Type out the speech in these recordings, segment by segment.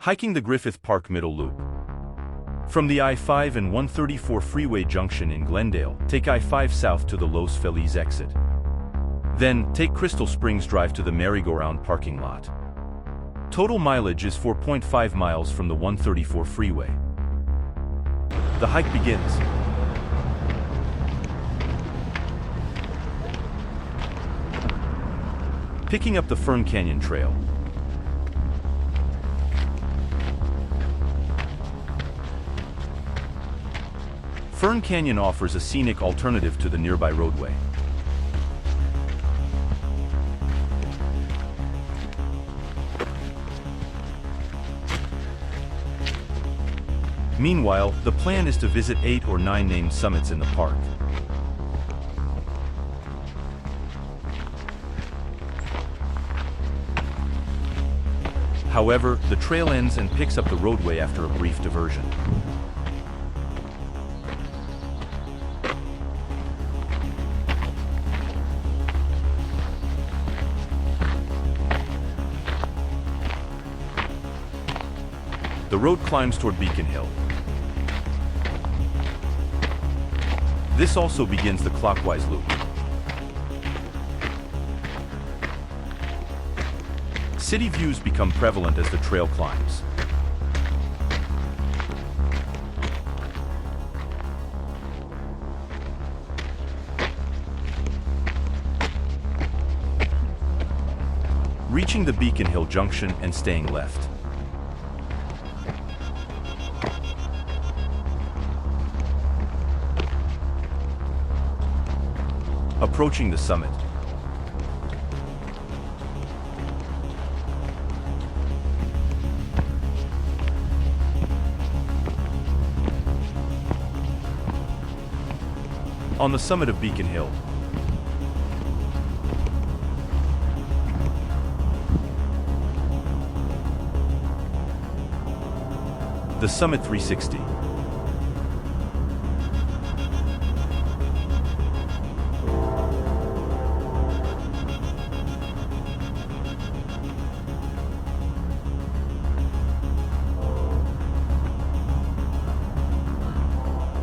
Hiking the Griffith Park Middle Loop. From the I-5 and 134 freeway junction in Glendale, take I-5 south to the Los Feliz exit. Then, take Crystal Springs Drive to the merry-go-round parking lot. Total mileage is 4.5 miles from the 134 freeway. The hike begins. Picking up the Fern Canyon Trail. Fern Canyon offers a scenic alternative to the nearby roadway. Meanwhile, the plan is to visit 8 or 9 named summits in the park. However, the trail ends and picks up the roadway after a brief diversion. The road climbs toward Beacon Hill. This also begins the clockwise loop. City views become prevalent as the trail climbs. Reaching the Beacon Hill junction and staying left. Approaching the summit. On the summit of Beacon Hill, the Summit 360.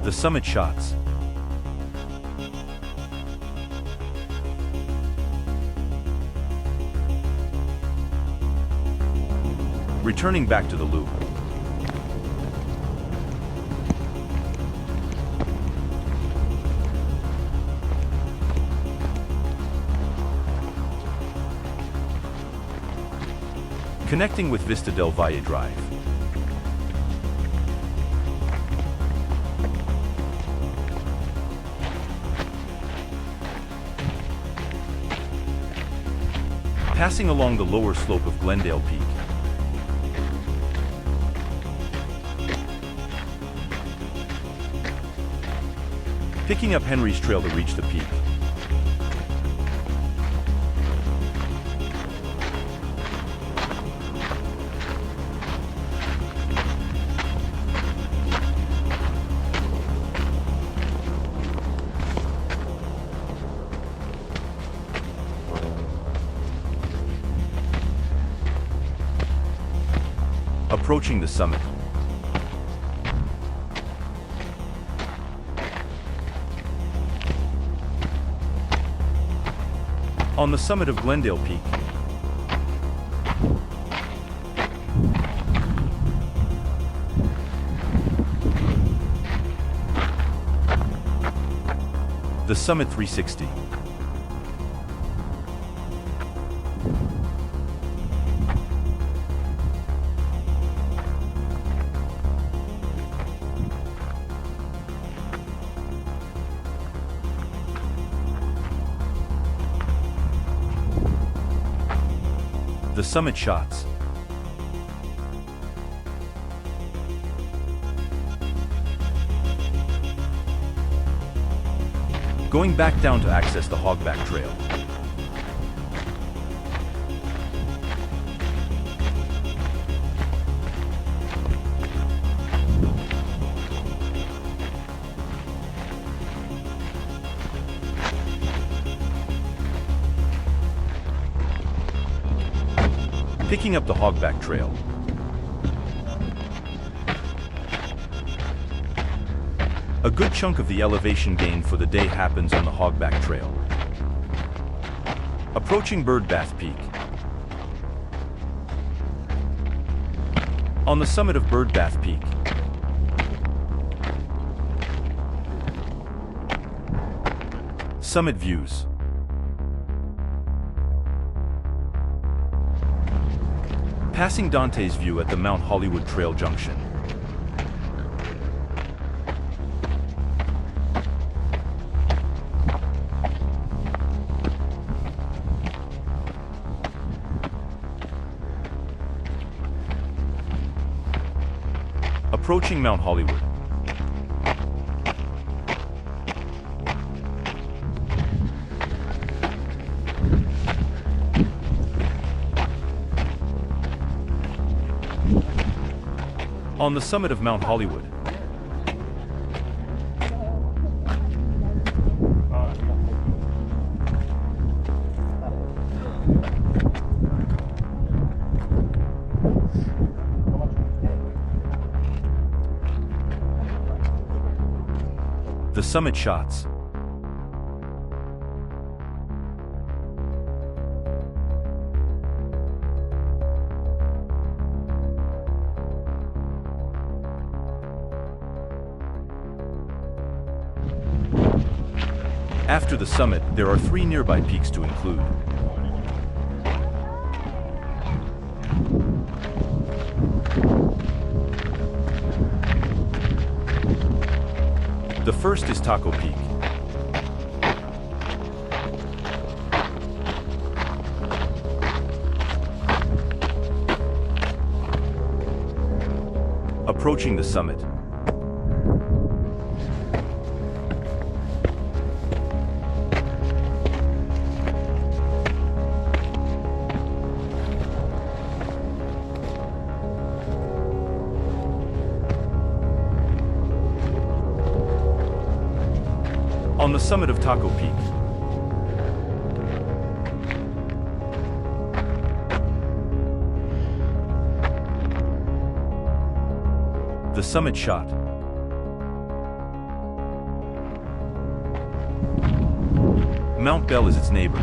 The summit shots. Returning back to the loop. Connecting with Vista del Valle Drive. Passing along the lower slope of Glendale Peak. Picking up Henry's Trail to reach the peak. Approaching the summit. On the summit of Glendale Peak. The Summit 360. The summit shots. Going back down to access the Hogback Trail. Picking up the Hogback Trail. A good chunk of the elevation gain for the day happens on the Hogback Trail. Approaching Birdbath Peak. On the summit of Birdbath Peak, summit views. Passing Dante's View at the Mount Hollywood Trail Junction. Approaching Mount Hollywood. On the summit of Mount Hollywood. The summit shots. After the summit, there are 3 nearby peaks to include. The first is Taco Peak. Approaching the summit. On the summit of Taco Peak. The summit shot. Mount Bell is its neighbor.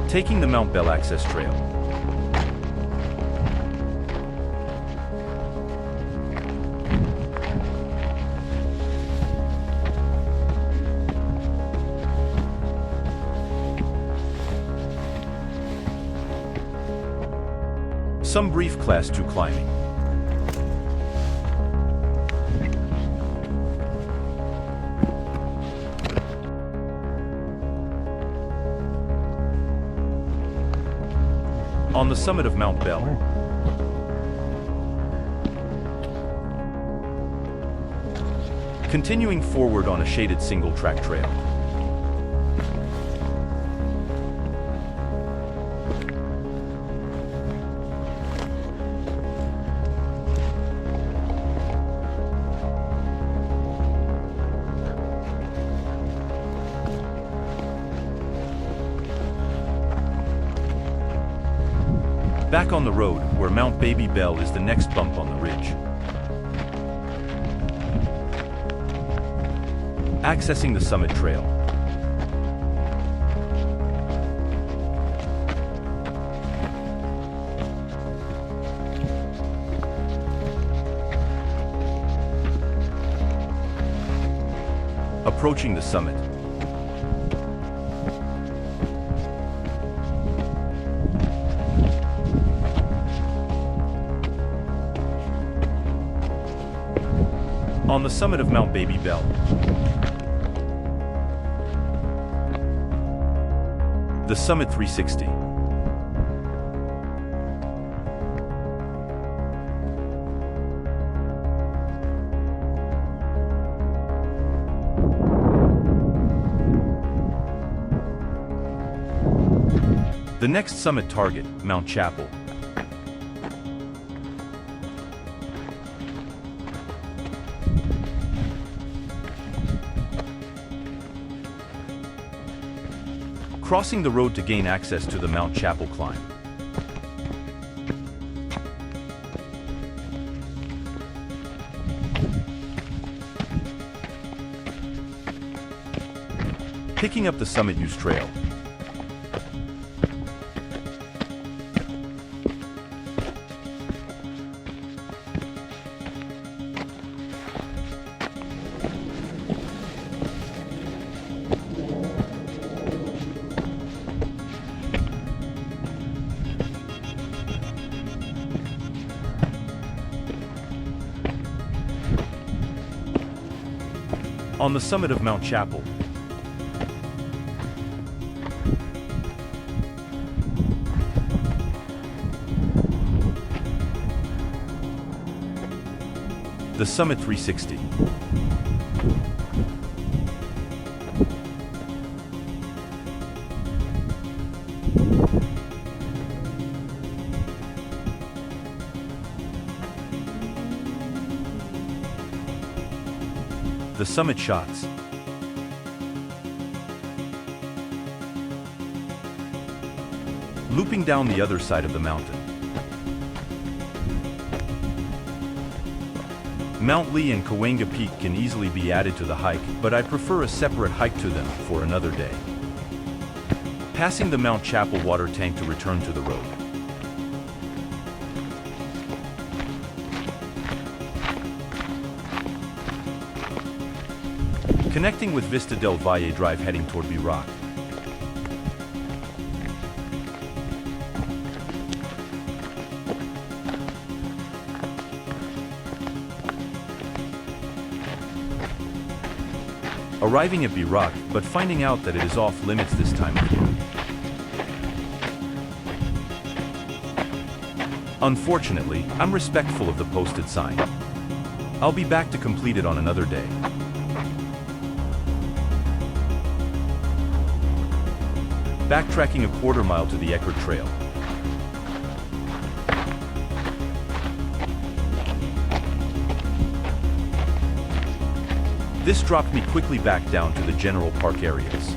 Taking the Mount Bell Access Trail. Some brief Class 2 climbing. On the summit of Mount Bell. Continuing forward on a shaded single-track trail. Back on the road, where Mount Baby Bell is the next bump on the ridge. Accessing the summit trail. Approaching the summit. On the summit of Mount Baby Bell. The Summit 360. The next summit target, Mount Chapel. crossing the road to gain access to the Mount Chapel climb. Picking up the Summit Use Trail. On the summit of Mount Chapel, the Summit 360. The Summit Shots. Looping down the other side of the mountain. Mount Lee and Cahuenga Peak can easily be added to the hike, but I prefer a separate hike to them for another day. Passing the Mount Chapel water tank to return to the road. Connecting with Vista del Valle Drive heading toward B-Rock. Arriving at B-Rock, but finding out that it is off limits this time of year. Unfortunately, I'm respectful of the posted sign. I'll be back to complete it on another day. Backtracking a quarter mile to the Eckerd Trail. This dropped me quickly back down to the general park areas.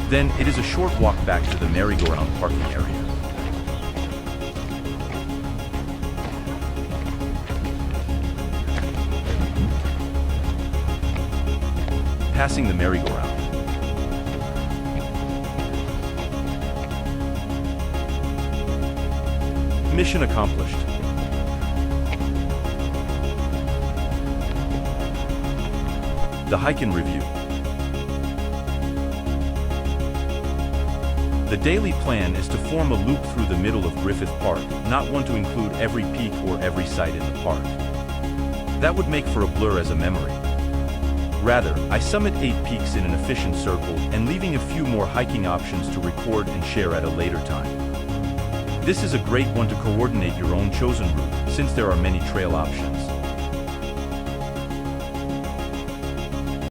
Then, it is a short walk back to the merry-go-round parking area. Passing the merry-go-round. Mission accomplished. The hike in review. The daily plan is to form a loop through the middle of Griffith Park, not one to include every peak or every site in the park. That would make for a blur as a memory. Rather, I summit 8 peaks in an efficient circle and leaving a few more hiking options to record and share at a later time. This is a great one to coordinate your own chosen route, since there are many trail options.